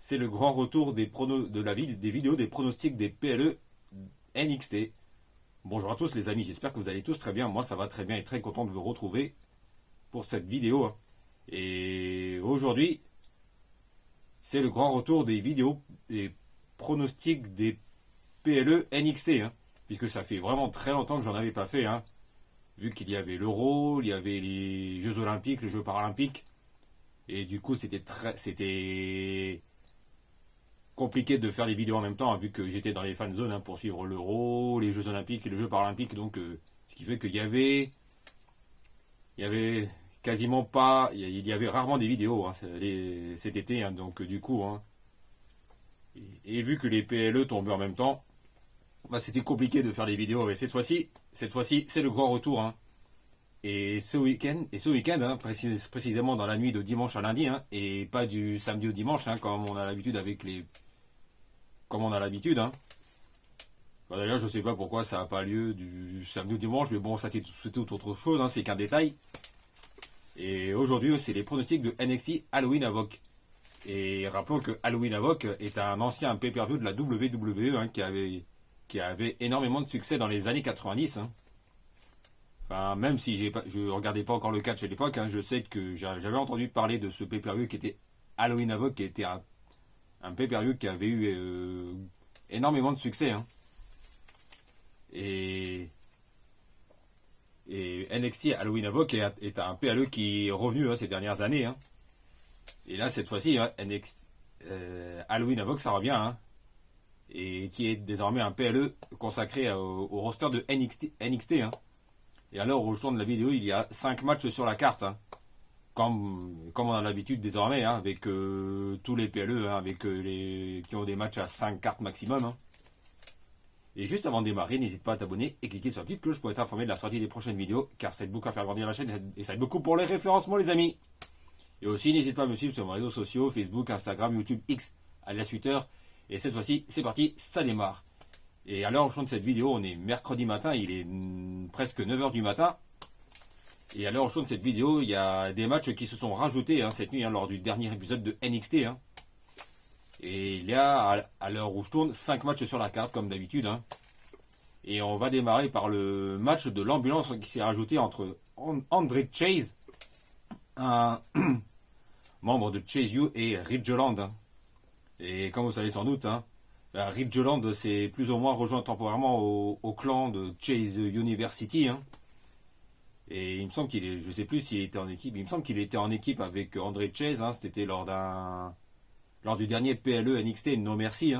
c'est le grand retour des vidéos des pronostics des PLE NXT. Bonjour à tous les amis, j'espère que vous allez tous très bien. Moi ça va très bien et très content de vous retrouver pour cette vidéo. Et aujourd'hui, c'est le grand retour des vidéos des pronostics des PLE NXT. Puisque ça fait vraiment très longtemps que j'en avais pas fait. Vu qu'il y avait l'Euro, il y avait les Jeux Olympiques, les Jeux Paralympiques. Et du coup, c'était compliqué de faire des vidéos en même temps, vu que j'étais dans les fan zones pour suivre l'Euro, les Jeux Olympiques et les Jeux Paralympiques. Donc, ce qui fait qu'il y avait quasiment pas, il y avait rarement des vidéos cet été. Donc, du coup, et vu que les PLE tombaient en même temps, c'était compliqué de faire des vidéos. Et cette fois-ci, c'est le grand retour. Et ce week-end, précisément dans la nuit de dimanche à lundi, et pas du samedi au dimanche, comme on a l'habitude D'ailleurs, je sais pas pourquoi ça n'a pas lieu du samedi au dimanche, mais bon, ça c'est tout autre chose, c'est qu'un détail. Et aujourd'hui, c'est les pronostics de NXT Halloween Havoc. Et rappelons que Halloween Havoc est un ancien pay-per-view de la WWE qui avait énormément de succès dans les années 90. Enfin, même si je regardais pas encore le catch à l'époque, je sais que j'avais entendu parler de ce pay-per-view qui était Halloween Havoc, qui était un pay-per-view qui avait eu énormément de succès. Et NXT Halloween Havoc est un PLE qui est revenu ces dernières années. Et là, cette fois-ci, Halloween Havoc, ça revient. Et qui est désormais un PLE consacré au roster de NXT. Et alors, au jour de la vidéo, il y a 5 matchs sur la carte. Comme on a l'habitude désormais, avec tous les PLE, avec qui ont des matchs à 5 cartes maximum. Et juste avant de démarrer, n'hésite pas à t'abonner et cliquer sur la petite cloche pour être informé de la sortie des prochaines vidéos, car ça aide beaucoup à faire grandir la chaîne et ça aide beaucoup pour les référencements, les amis. Et aussi, n'hésite pas à me suivre sur mes réseaux sociaux, Facebook, Instagram, YouTube, X, alias Twitter. Et cette fois-ci, c'est parti, ça démarre. Et à l'heure où je tourne cette vidéo, on est mercredi matin, il est presque 9h du matin. Et à l'heure où je tourne cette vidéo, il y a des matchs qui se sont rajoutés cette nuit lors du dernier épisode de NXT. Et il y a, à l'heure où je tourne, 5 matchs sur la carte comme d'habitude. Et on va démarrer par le match de l'ambulance qui s'est rajouté entre André Chase, un membre de Chase U, et Ridgeland. Et comme vous savez sans doute, Ridgeland s'est plus ou moins rejoint temporairement au clan de Chase University. Et il me semble qu'il est, je sais plus s'il était en équipe, il me semble qu'il était en équipe avec André Chase. C'était lors du dernier PLE NXT No Mercy.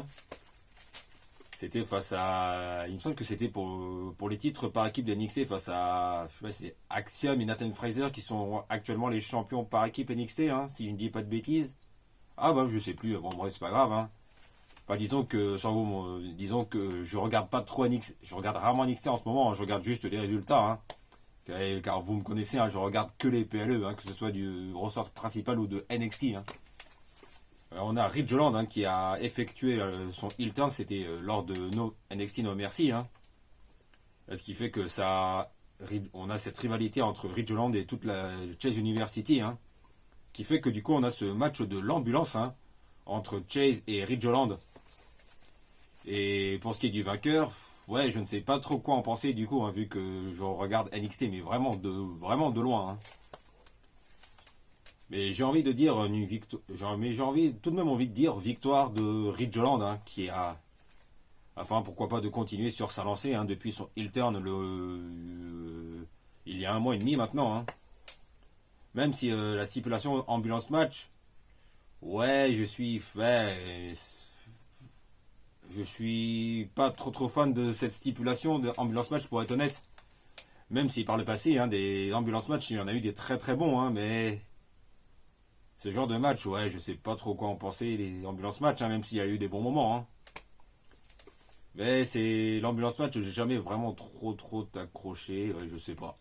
C'était face à, il me semble que c'était pour les titres par équipe de NXT face à, je sais pas, c'est Axiom et Nathan Fraser qui sont actuellement les champions par équipe NXT, si je ne dis pas de bêtises. Ah bah je sais plus, bon bref c'est pas grave. Enfin disons que je regarde pas trop NXT, je regarde rarement NXT en ce moment, je regarde juste les résultats. Car vous me connaissez, je regarde que les PLE, que ce soit du ressort principal ou de NXT. On a Ridgeland qui a effectué son heel turn, c'était lors de NXT No Mercy. Ce qui fait que on a cette rivalité entre Ridgeland et toute la Chase University. Ce qui fait que du coup on a ce match de l'ambulance entre Chase et Ridgeland. Et pour ce qui est du vainqueur, ouais, je ne sais pas trop quoi en penser du coup, vu que je regarde NXT, mais vraiment de loin. Mais j'ai envie de dire tout de même envie de dire victoire de Ridgeland, qui a, enfin pourquoi pas de continuer sur sa lancée depuis son heel turn il y a 1 mois et demi maintenant. Même si la stipulation ambulance match, ouais, je suis pas trop fan de cette stipulation de ambulance match pour être honnête. Même si par le passé, des ambulance match, il y en a eu des très très bons, mais ce genre de match, ouais, je sais pas trop quoi en penser, les ambulance match, même s'il y a eu des bons moments. Mais c'est l'ambulance match, j'ai jamais vraiment trop accroché, ouais, je sais pas.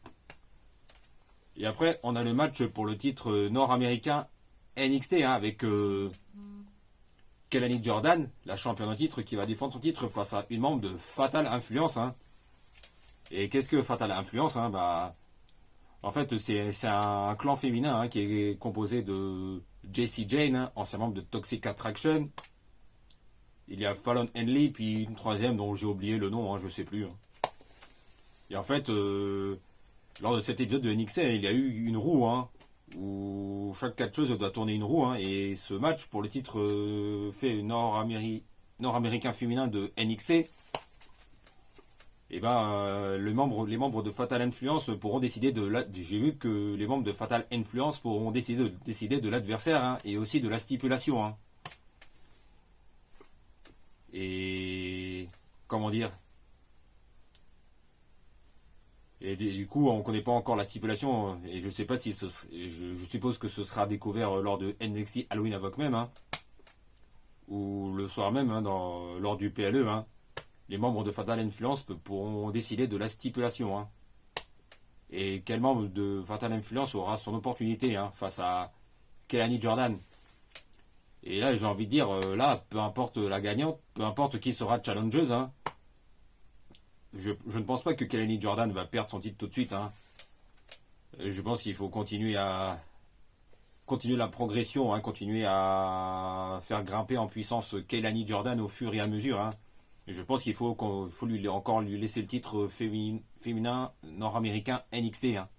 Et après, on a le match pour le titre nord-américain NXT, avec Kelani Jordan, la championne en titre, qui va défendre son titre face à une membre de Fatal Influence. Et qu'est-ce que Fatal Influence En fait, c'est un clan féminin qui est composé de Jessie Jane, hein, ancien membre de Toxic Attraction. Il y a Fallon Henley, puis une troisième dont j'ai oublié le nom, hein, je sais plus. Hein. Et en fait, lors de cet épisode de NXT, il y a eu une roue, hein, où chaque catcheuse doit tourner une roue, hein, et ce match pour le titre fait nord-américain féminin de NXT, et ben les membres de Fatal Influence pourront décider j'ai vu que les membres de Fatal Influence pourront décider de l'adversaire, hein, et aussi de la stipulation, hein. Et comment dire, et du coup on connaît pas encore la stipulation, et je sais pas si je suppose que ce sera découvert lors de NXT Halloween Havoc même, hein, ou le soir même, hein, lors du PLE, hein. Les membres de Fatal Influence pourront décider de la stipulation, hein. Et quel membre de Fatal Influence aura son opportunité, hein, face à Kelani Jordan. Et là, j'ai envie de dire, là, peu importe la gagnante, peu importe qui sera challengeuse, hein, je ne pense pas que Kelani Jordan va perdre son titre tout de suite, hein. Je pense qu'il faut continuer la progression, hein, continuer à faire grimper en puissance Kelani Jordan au fur et à mesure, hein. Et je pense qu'il faut encore lui laisser le titre féminin nord-américain NXT, hein.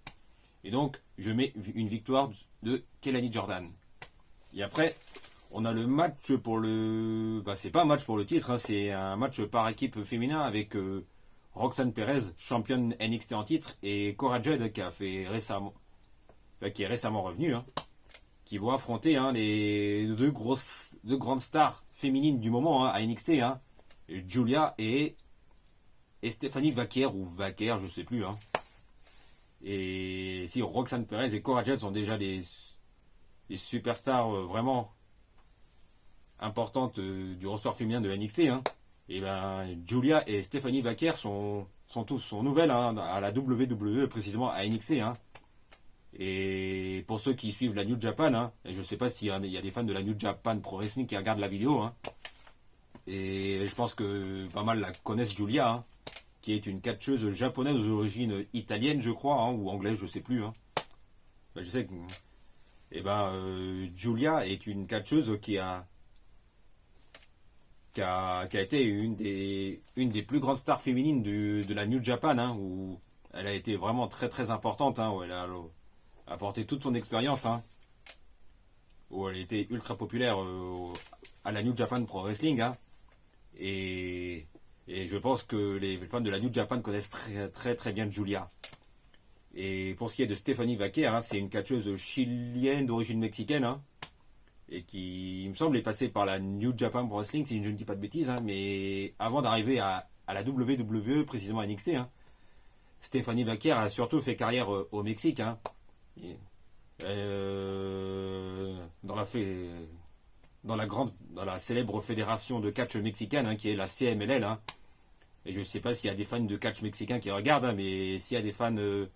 Et donc, je mets une victoire de Kelani Jordan. Et après, on a le match pour le... Bah, c'est pas un match pour le titre, hein, c'est un match par équipe féminin avec Roxanne Perez, championne NXT en titre, et Cora Jade qui est récemment revenue, hein, qui vont affronter, hein, les deux grandes stars féminines du moment, hein, à NXT, hein, Julia et Stephanie Vaquer, ou Vaquer, je sais plus, hein. Et si Roxanne Perez et Cora Jade sont déjà des superstars vraiment importantes du roster féminin de NXT, hein, et ben Julia et Stephanie Vaquer sont nouvelles, hein, à la WWE, précisément à NXT, hein. Et pour ceux qui suivent la New Japan, hein, et je sais pas s'il y a des fans de la New Japan Pro Wrestling qui regardent la vidéo, hein, et je pense que pas mal la connaissent, Julia, hein, qui est une catcheuse japonaise d'origine italienne, je crois, hein, ou anglaise, je sais plus, hein. Ben, je sais que Julia est une catcheuse qui a été une des plus grandes stars féminines de la New Japan, hein, où elle a été vraiment très très importante, hein, où elle a apporté toute son expérience, hein, où elle était ultra populaire à la New Japan Pro Wrestling, hein, et je pense que les fans de la New Japan connaissent très très très bien Julia. Et pour ce qui est de Stephanie Vaquer, hein, c'est une catcheuse chilienne d'origine mexicaine, hein, et qui, il me semble, est passée par la New Japan Pro Wrestling, si je ne dis pas de bêtises, hein, mais avant d'arriver à la WWE, précisément à NXT, hein, Stephanie Vaquer a surtout fait carrière au Mexique, hein, dans la célèbre fédération de catch mexicaine, hein, qui est la CMLL, hein. Et je ne sais pas s'il y a des fans de catch mexicain qui regardent, hein, mais s'il y a des fans de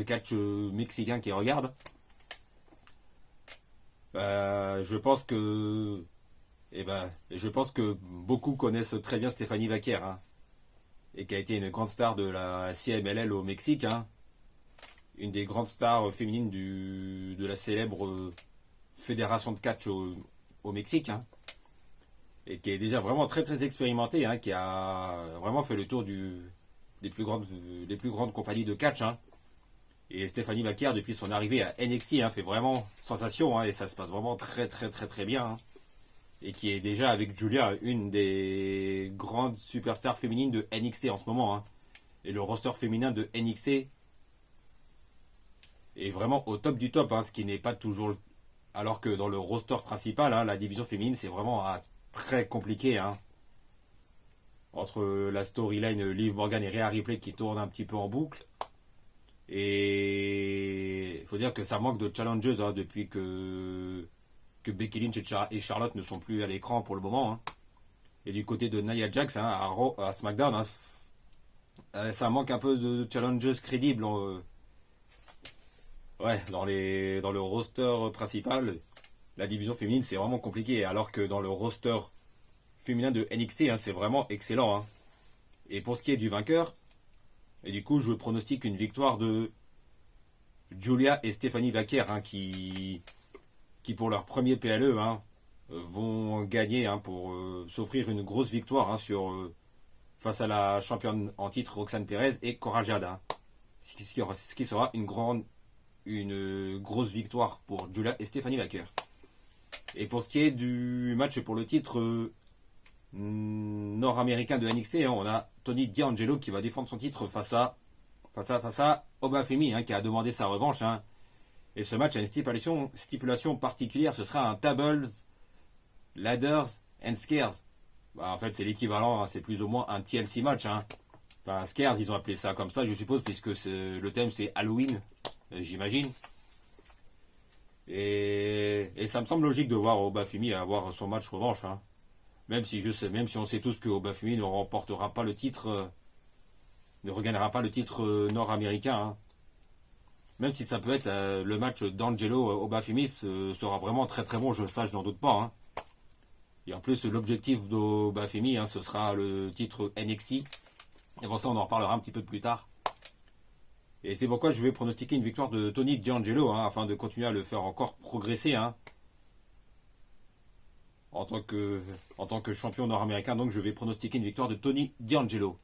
catch mexicain qui regardent, je pense que beaucoup connaissent très bien Stephanie Vaquer, hein, et qui a été une grande star de la CMLL au Mexique, hein, une des grandes stars féminines de la célèbre fédération de catch au Mexique, hein, et qui est déjà vraiment très très expérimentée, hein, qui a vraiment fait le tour des plus grandes compagnies de catch, hein. Et Stephanie Vaquer, depuis son arrivée à NXT, hein, fait vraiment sensation, hein, et ça se passe vraiment très très très très bien, hein. Et qui est déjà avec Julia une des grandes superstars féminines de NXT en ce moment, hein. Et le roster féminin de NXT est vraiment au top du top, hein, ce qui n'est pas toujours... Alors que dans le roster principal, hein, la division féminine, c'est vraiment très compliqué, hein. Entre la storyline Liv Morgan et Rhea Ripley qui tourne un petit peu en boucle. Et il faut dire que ça manque de challengeuses, hein, depuis que Becky Lynch et Charlotte ne sont plus à l'écran pour le moment, hein. Et du côté de Nia Jax, hein, à SmackDown, hein, ça manque un peu de challengeuses crédibles. Ouais, dans le roster principal, la division féminine, c'est vraiment compliqué. Alors que dans le roster féminin de NXT, hein, c'est vraiment excellent, hein. Et pour ce qui est du vainqueur, et du coup, je pronostique une victoire de Julia et Stephanie Vaquer, hein, qui qui pour leur premier PLE vont gagner pour s'offrir une grosse victoire face à la championne en titre Roxane Perez et Cora Jade. Ce qui sera une grosse victoire pour Julia et Stephanie Lacker. Et pour ce qui est du match pour le titre nord-américain de NXT, on a Tony D'Angelo qui va défendre son titre face à Obafemi qui a demandé sa revanche. Et ce match a une stipulation particulière, ce sera un Tables, Ladders and Scares. En fait, c'est l'équivalent, c'est plus ou moins un TLC match. Enfin, Scares, ils ont appelé ça comme ça, je suppose, puisque le thème c'est Halloween, j'imagine. Et ça me semble logique de voir Obafemi avoir son match revanche. Même si on sait tous que Obafemi ne remportera pas le titre, ne regagnera pas le titre nord-américain. Même si ça peut être le match d'Angelo Obafemi sera vraiment très très bon, je n'en doute pas. Et en plus, l'objectif d'Obafemi, ce sera le titre NXT. Et pour ça, on en reparlera un petit peu plus tard. Et c'est pourquoi je vais pronostiquer une victoire de Tony D'Angelo, afin de continuer à le faire encore progresser. En tant que champion nord-américain, donc je vais pronostiquer une victoire de Tony D'Angelo.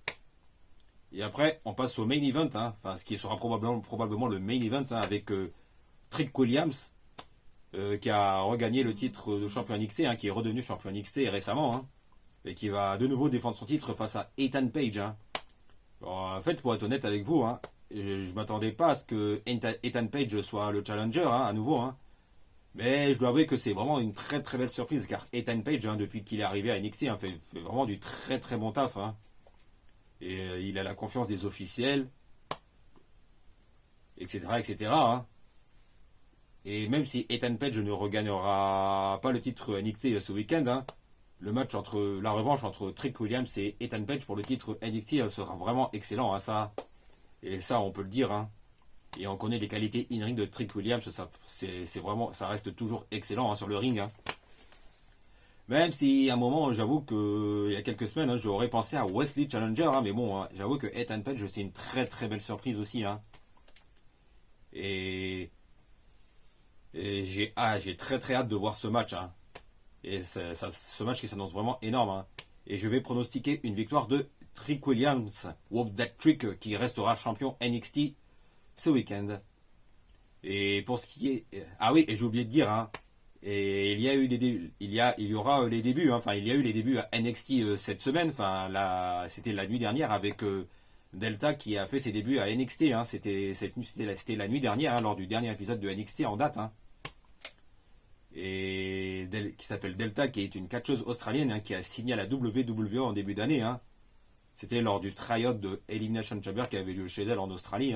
Et après, on passe au main event, ce qui sera probablement le main event, avec Trick Williams, qui a regagné le titre de champion NXT, qui est redevenu champion NXT récemment, et qui va de nouveau défendre son titre face à Ethan Page. Alors, en fait, pour être honnête avec vous, je ne m'attendais pas à ce que Ethan Page soit le challenger à nouveau. Mais je dois avouer que c'est vraiment une très très belle surprise, car Ethan Page, depuis qu'il est arrivé à NXT, fait vraiment du très très bon taf. Et il a la confiance des officiels, etc. etc. Et même si Ethan Page ne regagnera pas le titre NXT ce week-end, la revanche entre Trick Williams et Ethan Page pour le titre NXT sera vraiment excellent. Et ça, on peut le dire. Et on connaît les qualités in-ring de Trick Williams. Ça reste toujours excellent sur le ring. Même si à un moment, j'avoue qu'il y a quelques semaines, j'aurais pensé à Wesley Challenger. Mais bon, j'avoue que Ethan Page, c'est une très très belle surprise aussi. Et j'ai très très hâte de voir ce match. Et ce match qui s'annonce vraiment énorme. Et je vais pronostiquer une victoire de Trick Williams, Whoop That Trick, qui restera champion NXT ce week-end. Et pour ce qui est... Ah oui, et j'ai oublié de dire, et il y a eu il y aura les débuts, il y a eu les débuts à NXT cette semaine, c'était la nuit dernière avec Delta qui a fait ses débuts à NXT, c'était la nuit dernière, lors du dernier épisode de NXT en date, et qui s'appelle Delta, qui est une catcheuse australienne qui a signé à la WWE en début d'année. C'était lors du tryout de Elimination Chamber qui avait lieu chez elle en Australie.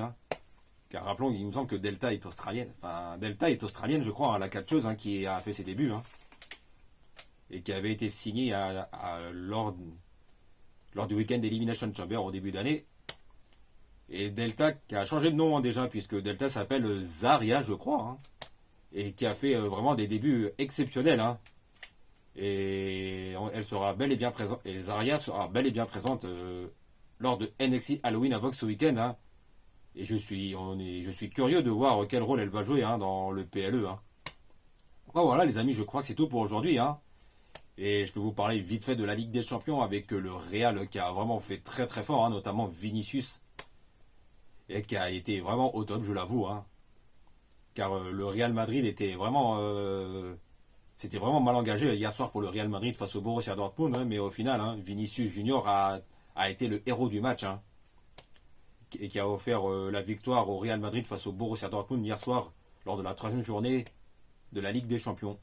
Car rappelons, il me semble que Delta est australienne. Delta est australienne, je crois, la catcheuse qui a fait ses débuts. Et qui avait été signée lors du week-end d'Elimination Chamber au début d'année. Et Delta qui a changé de nom déjà, puisque Delta s'appelle Zarya, je crois. Et qui a fait vraiment des débuts exceptionnels. Et elle sera bel et bien présente. Et Zarya sera bel et bien présente lors de NXT Halloween Havoc ce week-end. Et je suis curieux de voir quel rôle elle va jouer dans le PLE. Voilà les amis, je crois que c'est tout pour aujourd'hui. Et je peux vous parler vite fait de la Ligue des Champions avec le Real qui a vraiment fait très très fort, notamment Vinicius. Et qui a été vraiment au top, je l'avoue. Car le Real Madrid c'était vraiment mal engagé hier soir pour le Real Madrid face au Borussia Dortmund. Mais au final, Vinicius Junior a été le héros du match. Et qui a offert la victoire au Real Madrid face au Borussia Dortmund hier soir lors de la 3e journée de la Ligue des Champions.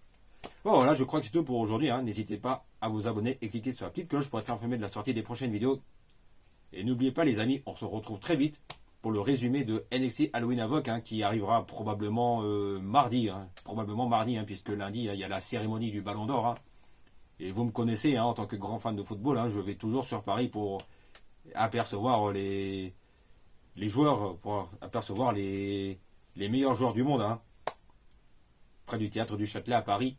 Voilà, je crois que c'est tout pour aujourd'hui. N'hésitez pas à vous abonner et cliquer sur la petite cloche pour être informé de la sortie des prochaines vidéos. Et n'oubliez pas les amis, on se retrouve très vite pour le résumé de NXT Halloween Havoc qui arrivera probablement mardi. Puisque lundi, il y a la cérémonie du Ballon d'Or. Et vous me connaissez, en tant que grand fan de football, je vais toujours sur Paris pour apercevoir les joueurs, pour apercevoir les meilleurs joueurs du monde, près du théâtre du Châtelet à Paris.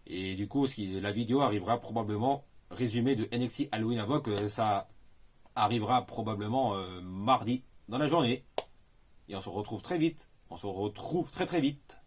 Et du coup, la vidéo arrivera probablement, résumé de NXT Halloween Havoc, ça arrivera probablement mardi dans la journée. Et on se retrouve très vite. On se retrouve très très vite.